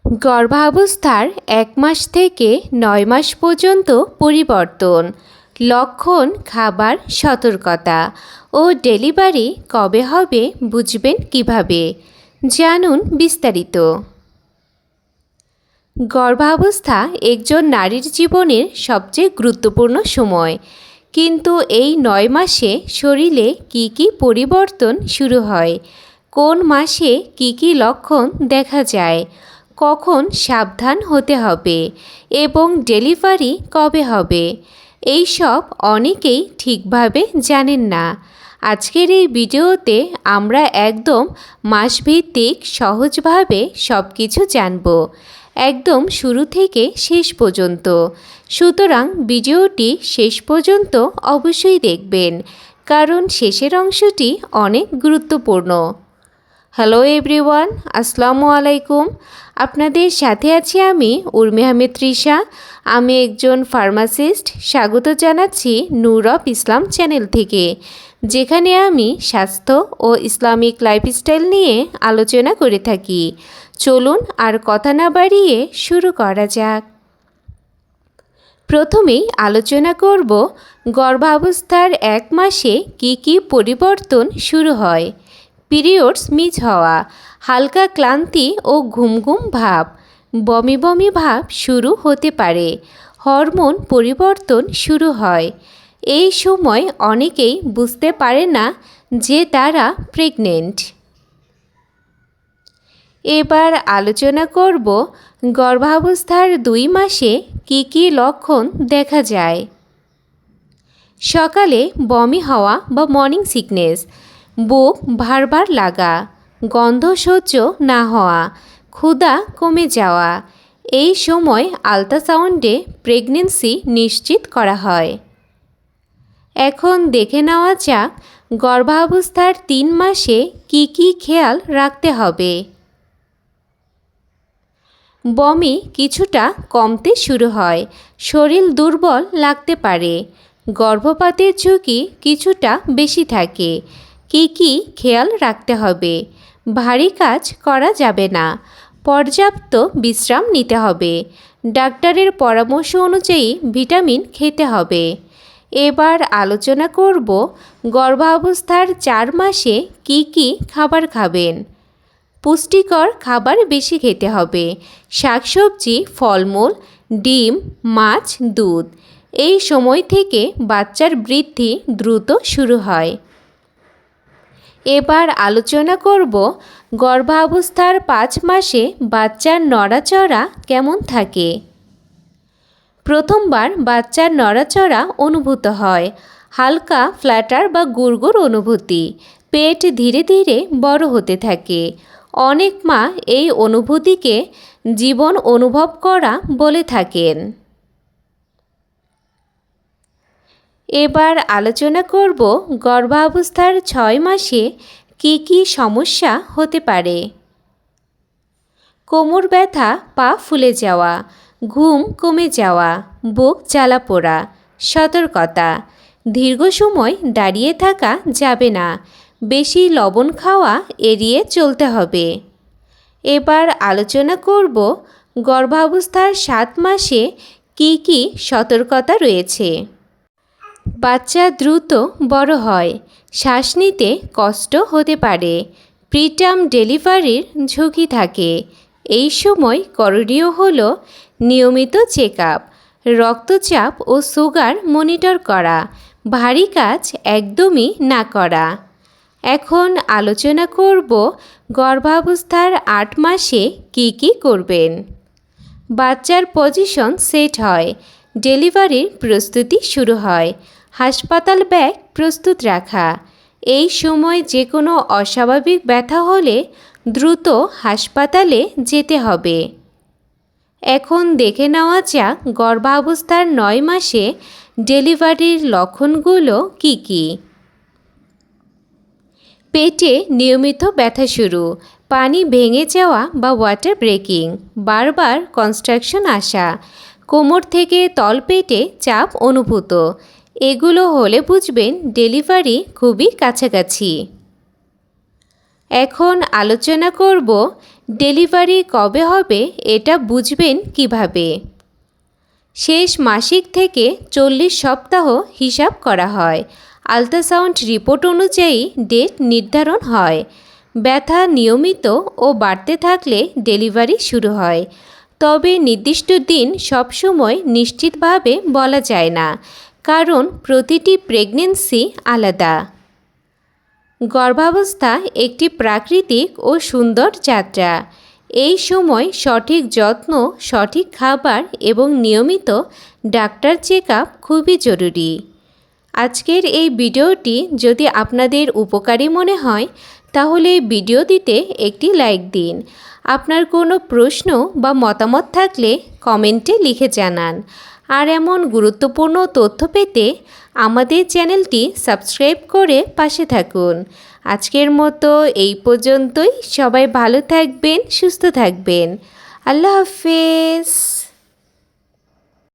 গর্ভাবস্থার ১ মাস থেকে ৯ মাস পর্যন্ত পরিবর্তন, লক্ষণ, খাবার, সতর্কতা ও ডেলিভারি কবে হবে বুঝবেন কিভাবে? জানুন বিস্তারিত। গর্ভাবস্থা একজন নারীর জীবনের সবচেয়ে গুরুত্বপূর্ণ সময়, কিন্তু এই ৯ মাসে শরীরে কি কি পরিবর্তন শুরু হয়, কোন মাসে কি কি লক্ষণ দেখা যায়, কখন সাবধান হতে হবে এবং ডেলিভারি কবে হবে, এই সব অনেকেই ঠিকভাবে জানেন না। আজকের এই ভিডিওতে আমরা একদম মাসভিত্তিক সহজভাবে সব কিছু জানব, একদম শুরু থেকে শেষ পর্যন্ত। সুতরাং ভিডিওটি শেষ পর্যন্ত অবশ্যই দেখবেন, কারণ শেষের অংশটি অনেক গুরুত্বপূর্ণ। হ্যালো এভরিওয়ান, আসসালামু আলাইকুম। আপনাদের সাথে আছি আমি উর্মি আহমেদ তৃষা। আমি একজন ফার্মাসিস্ট। স্বাগত জানাচ্ছি নূর অফ ইসলাম চ্যানেল থেকে, যেখানে আমি স্বাস্থ্য ও ইসলামিক লাইফস্টাইল নিয়ে আলোচনা করে থাকি। চলুন আর কথা না বাড়িয়ে শুরু করা যাক। প্রথমেই আলোচনা করব গর্ভাবস্থার ১ মাসে কি কি পরিবর্তন শুরু হয়। পিরিয়ডস মিস হওয়া, হালকা ক্লান্তি ও ঘুম ঘুম ভাব, বমি বমি ভাব শুরু হতে পারে, হরমোন পরিবর্তন শুরু হয়। এই সময় অনেকেই বুঝতে পারে না যে তারা প্রেগনেন্ট। এবার আলোচনা করব গর্ভাবস্থার ২ মাসে কি কি লক্ষণ দেখা যায়। সকালে বমি হওয়া বা মর্নিং সিকনেস, বুক ভার ভার লাগা, গন্ধ সহ্য না হওয়া, ক্ষুধা কমে যাওয়া। এই সময় আল্ট্রাসাউন্ডে প্রেগন্যান্সি নিশ্চিত করা হয়। এখন দেখে নেওয়া যাক গর্ভাবস্থার ৩ মাসে কি কি খেয়াল রাখতে হবে। বমি কিছুটা কমতে শুরু হয়, শরীর দুর্বল লাগতে পারে, গর্ভপাতের ঝুঁকি কিছুটা বেশি থাকে। কি কি খেয়াল রাখতে হবে? ভারী কাজ করা যাবে না, পর্যাপ্ত বিশ্রাম নিতে হবে, ডাক্তারের পরামর্শ অনুযায়ী ভিটামিন খেতে হবে। এবার আলোচনা করব গর্ভাবস্থার ৪ মাসে কি কি খাবার খাবেন। পুষ্টিকর খাবার বেশি খেতে হবে, শাকসবজি, ফলমূল, ডিম, মাছ, দুধ। এই সময় থেকে বাচ্চার বৃদ্ধি দ্রুত শুরু হয়। এবার আলোচনা করব গর্ভাবস্থার ৫ মাসে বাচ্চার নড়াচড়া কেমন থাকে। প্রথমবার বাচ্চার নড়াচড়া অনুভূত হয়, হালকা ফ্ল্যাটার বা গুড়গুড় অনুভূতি, পেট ধীরে ধীরে বড় হতে থাকে। অনেক মা এই অনুভূতিকে জীবন অনুভব করা বলে থাকেন। এবার আলোচনা করব গর্ভাবস্থার ৬ মাসে কি কি সমস্যা হতে পারে। কোমর ব্যথা, পা ফুলে যাওয়া, ঘুম কমে যাওয়া, বুক জ্বালা পোড়া। সতর্কতা: দীর্ঘ সময় দাঁড়িয়ে থাকা যাবে না, বেশি লবণ খাওয়া এড়িয়ে চলতে হবে। এবার আলোচনা করব গর্ভাবস্থার ৭ মাসে কি কি সতর্কতা রয়েছে। বাচ্চা দ্রুত বড় হয়, শ্বাস নিতে কষ্ট হতে পারে, প্রিটার্ম ডেলিভারির ঝুঁকি থাকে। এই সময় করণীয় হল নিয়মিত চেক আপ, রক্তচাপ ও সুগার মনিটর করা, ভারী কাজ একদমই না করা। এখন আলোচনা করব গর্ভাবস্থার ৮ মাসে কি কি করবেন। বাচ্চার পজিশন সেট হয়, ডেলিভারির প্রস্তুতি শুরু হয়, হাসপাতাল ব্যাগ প্রস্তুত রাখা। এই সময় যে কোনো অস্বাভাবিক ব্যথা হলে দ্রুত হাসপাতালে যেতে হবে। এখন দেখে নেওয়া যাক গর্ভাবস্থার ৯ মাসে ডেলিভারির লক্ষণগুলো কি কি। পেটে নিয়মিত ব্যথা শুরু, পানি ভেঙে যাওয়া বা ওয়াটার ব্রেকিং, বারবার কনস্ট্রাকশন আসা, কোমর থেকে তলপেটে চাপ অনুভূত। এগুলো হলে বুঝবেন ডেলিভারি খুবই কাছাকাছি। এখন আলোচনা করব ডেলিভারি কবে হবে এটা বুঝবেন কিভাবে? শেষ মাসিক থেকে 40 সপ্তাহ হিসাব করা হয়। আল্ট্রাসাউন্ড রিপোর্ট অনুযায়ী ডেট নির্ধারণ হয়। ব্যথা নিয়মিত ও বাড়তে থাকলে ডেলিভারি শুরু হয়। তবে নির্দিষ্ট দিন সবসময় নিশ্চিতভাবে বলা যায় না, কারণ প্রতিটি প্রেগন্যান্সি আলাদা। গর্ভাবস্থা একটি প্রাকৃতিক ও সুন্দর যাত্রা। এই সময় সঠিক যত্ন, সঠিক খাবার এবং নিয়মিত ডাক্তার চেকআপ খুবই জরুরি। আজকের এই ভিডিওটি যদি আপনাদের উপকারী মনে হয় তাহলে ভিডিওটিতে একটি লাইক দিন। আপনার কোনো প্রশ্ন বা মতামত থাকলে কমেন্টে লিখে জানান। আর এমন গুরুত্বপূর্ণ তথ্য পেতে আমাদের চ্যানেলটি সাবস্ক্রাইব করে পাশে থাকুন। আজকের মতো এই পর্যন্তই। সবাই ভালো থাকবেন, সুস্থ থাকবেন। আল্লাহ হাফেজ।